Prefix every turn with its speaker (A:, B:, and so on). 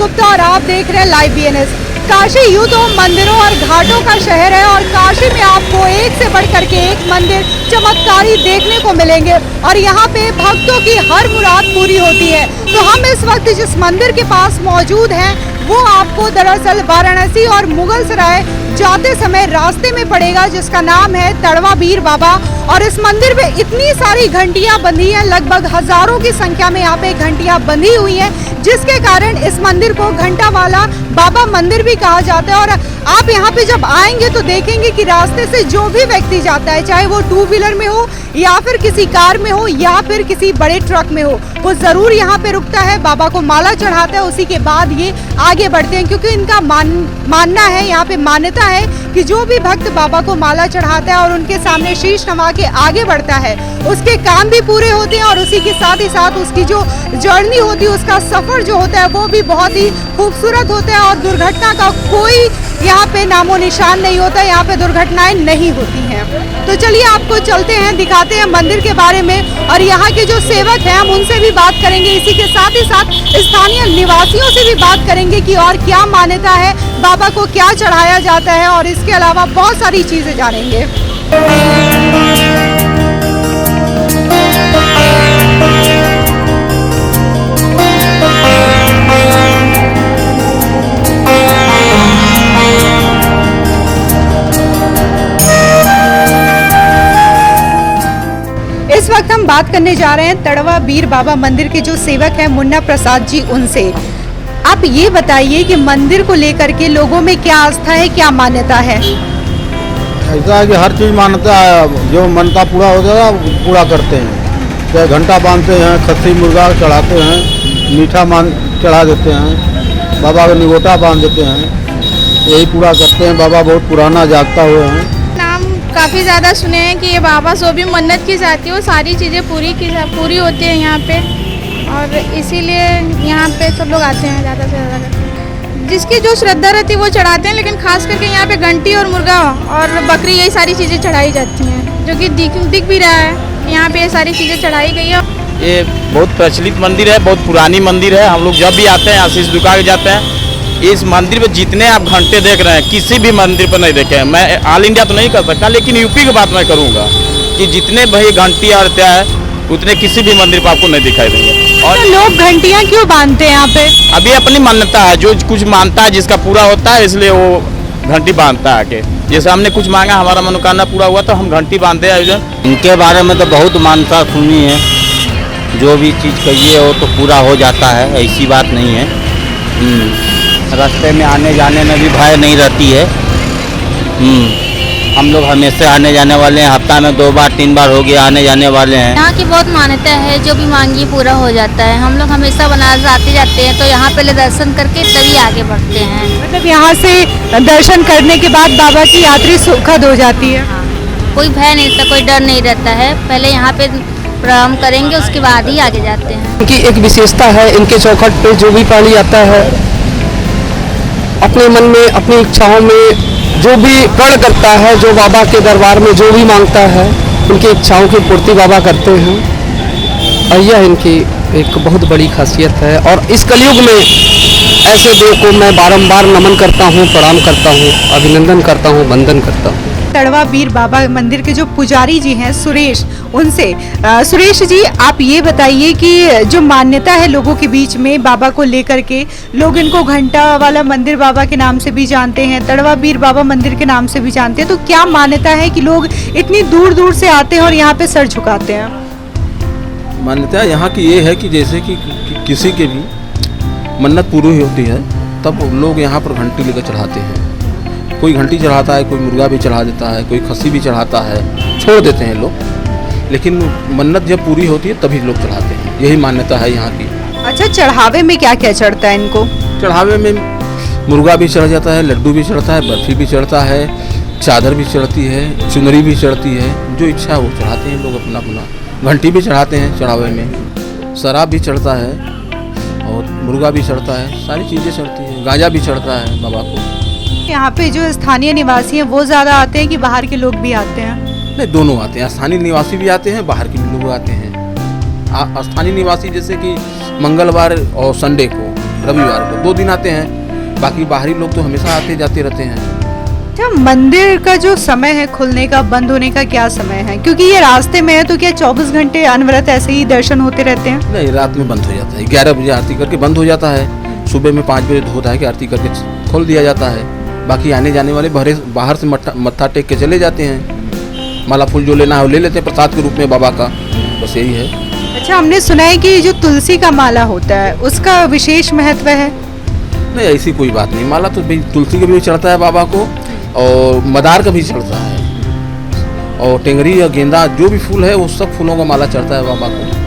A: गुप्ता और आप देख रहे हैं लाइव BNS। काशी यूं तो मंदिरों और घाटों का शहर है और काशी में आपको एक से बढ़कर के एक मंदिर चमत्कारी देखने को मिलेंगे और यहाँ पे भक्तों की हर मुराद पूरी होती है। तो हम इस वक्त जिस मंदिर के पास मौजूद हैं वो आपको दरअसल वाराणसी और मुगल सराय जाते समय रास्ते में पड़ेगा, जिसका नाम है तड़वा बीर बाबा। और इस मंदिर में इतनी सारी घंटियां बंधी हैं, लगभग हजारों की संख्या में यहाँ पे घंटियां बंधी हुई हैं, जिसके कारण इस मंदिर को घंटा वाला बाबा मंदिर भी कहा जाता है। और आप यहाँ पे जब आएंगे तो देखेंगे कि रास्ते से जो भी व्यक्ति जाता है, चाहे वो 2 व्हीलर में हो या फिर किसी कार में हो या फिर किसी बड़े ट्रक में हो, वो जरूर यहाँ पे रुकता है, बाबा को माला चढ़ाता है, उसी के बाद ये आगे बढ़ते हैं। क्योंकि इनका मानना है, यहाँ पे मान्यता है कि जो भी भक्त बाबा को माला चढ़ाता है और उनके सामने शीश नवा के आगे बढ़ता है, उसके काम भी पूरे होते हैं और उसी के साथ ही साथ उसकी जो जर्नी होती है, उसका सफर जो होता है वो भी बहुत ही खूबसूरत होता है और दुर्घटना का कोई यहाँ पे नामो निशान नहीं होता, यहाँ पे दुर्घटनाएं नहीं होती हैं। तो चलिए आपको चलते हैं, दिखाते हैं मंदिर के बारे में और यहाँ के जो सेवक हैं हम उनसे भी बात करेंगे, इसी के साथ ही साथ स्थानीय निवासियों से भी बात करेंगे कि और क्या मान्यता है, बाबा को क्या चढ़ाया जाता है और इसके अलावा बहुत सारी चीजें जानेंगे। इस वक्त हम बात करने जा रहे हैं तड़वा बीर बाबा मंदिर के जो सेवक हैं मुन्ना प्रसाद जी, उनसे। आप ये बताइए कि मंदिर को लेकर के लोगों में क्या आस्था है, क्या मान्यता है?
B: ऐसा है कि हर चीज़ मान्यता है, जो मान्यता पूरा हो जाएगा पूरा करते हैं। चाहे घंटा बांधते हैं, खस्सी मुर्गा चढ़ाते हैं, मीठा चढ़ा देते हैं, बाबा का निगोटा बांध देते हैं, यही पूरा करते हैं। बाबा बहुत पुराना जागता हुए हैं।
C: काफ़ी ज़्यादा सुने हैं कि ये बाबा जो भी मन्नत की जाती है वो सारी चीज़ें पूरी होती है यहाँ पे, और इसीलिए यहाँ पे सब लोग आते हैं ज़्यादा से ज़्यादा। जिसकी जो श्रद्धा रहती है वो चढ़ाते हैं, लेकिन खास करके यहाँ पे घंटी और मुर्गा और बकरी यही सारी चीज़ें चढ़ाई जाती हैं, जो कि दिख भी रहा है। यहाँ पे ये सारी चीज़ें चढ़ाई गई है।
D: ये बहुत प्रचलित मंदिर है, बहुत पुरानी मंदिर है। हम लोग जब भी आते हैं आशीष दुका के जाते हैं। इस मंदिर पे जितने आप घंटे देख रहे हैं किसी भी मंदिर पर नहीं देखे हैं। मैं ऑल इंडिया तो नहीं कर सकता, लेकिन यूपी की बात मैं करूंगा कि जितने भाई घंटी और क्या है उतने किसी भी मंदिर पर आपको नहीं दिखाई देंगे। और
A: तो लोग घंटियां क्यों बांधते हैं यहाँ पे?
D: अभी अपनी मान्यता है, जो कुछ मानता है जिसका पूरा होता है, इसलिए वो घंटी बांधता है। आके जैसे हमने कुछ मांगा, हमारा मनोकामना पूरा हुआ तो हम घंटी बांधते हैं।
B: इनके बारे में तो बहुत मान्यता सुनी है, जो भी चीज़ कहिए वो तो पूरा हो जाता है, ऐसी बात नहीं है। रास्ते में आने जाने में भी भय नहीं रहती है। हम लोग हमेशा आने जाने वाले हैं, हफ्ता में 2 बार 3 बार हो गया आने जाने वाले हैं।
E: यहाँ की बहुत मान्यता है, जो भी मांगी पूरा हो जाता है। हम लोग हमेशा बनारस आते जाते हैं, तो यहाँ पहले दर्शन करके तभी आगे बढ़ते हैं।
A: मतलब यहाँ से दर्शन करने के बाद बाबा की यात्रा सुखद हो जाती है।
E: हाँ, कोई भय नहीं रहता, कोई डर नहीं रहता है। पहले यहाँ पे प्रणाम करेंगे, उसके बाद ही आगे जाते हैं।
F: इनकी एक विशेषता है, इनके चौखट पे जो भी प्राणी आता है अपने मन में, अपनी इच्छाओं में जो भी प्रण करता है, जो बाबा के दरबार में जो भी मांगता है, उनकी इच्छाओं की पूर्ति बाबा करते हैं। और यह इनकी एक बहुत बड़ी खासियत है। और इस कलयुग में ऐसे देव को मैं बारंबार नमन करता हूँ, प्रणाम करता हूँ, अभिनंदन करता हूँ, वंदन करता हूँ।
A: तड़वा बीर बाबा मंदिर के जो पुजारी जी हैं सुरेश, उनसे सुरेश जी आप ये बताइए कि जो मान्यता है लोगों के बीच में बाबा को लेकर के, लोग इनको घंटा वाला मंदिर बाबा के नाम से भी जानते हैं, तड़वा बीर बाबा मंदिर के नाम से भी जानते हैं, तो क्या मान्यता है कि लोग इतनी दूर दूर से आते हैं और यहाँ पे सर झुकाते हैं?
G: मान्यता यहाँ की ये है कि जैसे कि किसी के भी मन्नत पूरी होती है तब लोग यहाँ पर घंटी लेकर चढ़ाते हैं। कोई घंटी चढ़ाता है, कोई मुर्गा भी चढ़ा देता है, कोई खस्सी भी चढ़ाता है, छोड़ देते हैं लोग, लेकिन मन्नत जब पूरी होती है तभी लोग चढ़ाते हैं। यही मान्यता है यहाँ की।
A: अच्छा, चढ़ावे में क्या क्या चढ़ता है इनको?
G: चढ़ावे में मुर्गा भी चढ़ जाता है, लड्डू भी चढ़ता है, बर्फी भी चढ़ता है, चादर भी चढ़ती है, चुनरी भी चढ़ती है, जो इच्छा है वो चढ़ाते हैं लोग अपना अपना। घंटी भी चढ़ाते हैं चढ़ावे में, शराब भी चढ़ता है और मुर्गा भी चढ़ता है, सारी चीज़ें चढ़ती हैं, गांजा भी चढ़ता है बाबा को।
A: यहाँ पे जो स्थानीय निवासी हैं वो ज़्यादा आते हैं कि बाहर के लोग भी आते हैं?
G: नहीं, दोनों आते हैं। स्थानीय निवासी भी आते हैं, बाहर के भी लोग आते हैं। स्थानीय निवासी जैसे कि मंगलवार और संडे को रविवार को 2 दिन आते हैं। बाकी बाहरी लोग तो हमेशा आते जाते रहते हैं।
A: अच्छा, मंदिर का जो समय है खुलने का बंद होने का क्या समय है, क्योंकि ये रास्ते में है तो क्या 24 घंटे अनवरत ऐसे ही दर्शन होते रहते हैं?
G: नहीं, रात में बंद हो जाता है। 11 बजे आरती करके बंद हो जाता है। सुबह में 5 बजे धो धा के आरती करके खोल दिया जाता है। बाकी आने जाने वाले बाहर से मत्था टेक के चले जाते हैं। माला फूल जो लेना है वो ले लेते हैं प्रसाद के रूप में बाबा का, बस यही है।
A: अच्छा, हमने सुना है कि जो तुलसी का माला होता है उसका विशेष महत्व है।
G: नहीं, ऐसी कोई बात नहीं। माला तो भाई तुलसी का भी चढ़ता है बाबा को और मदार का भी चढ़ता है और टेंगरी या गेंदा जो भी फूल है वो सब फूलों का माला चढ़ता है बाबा को।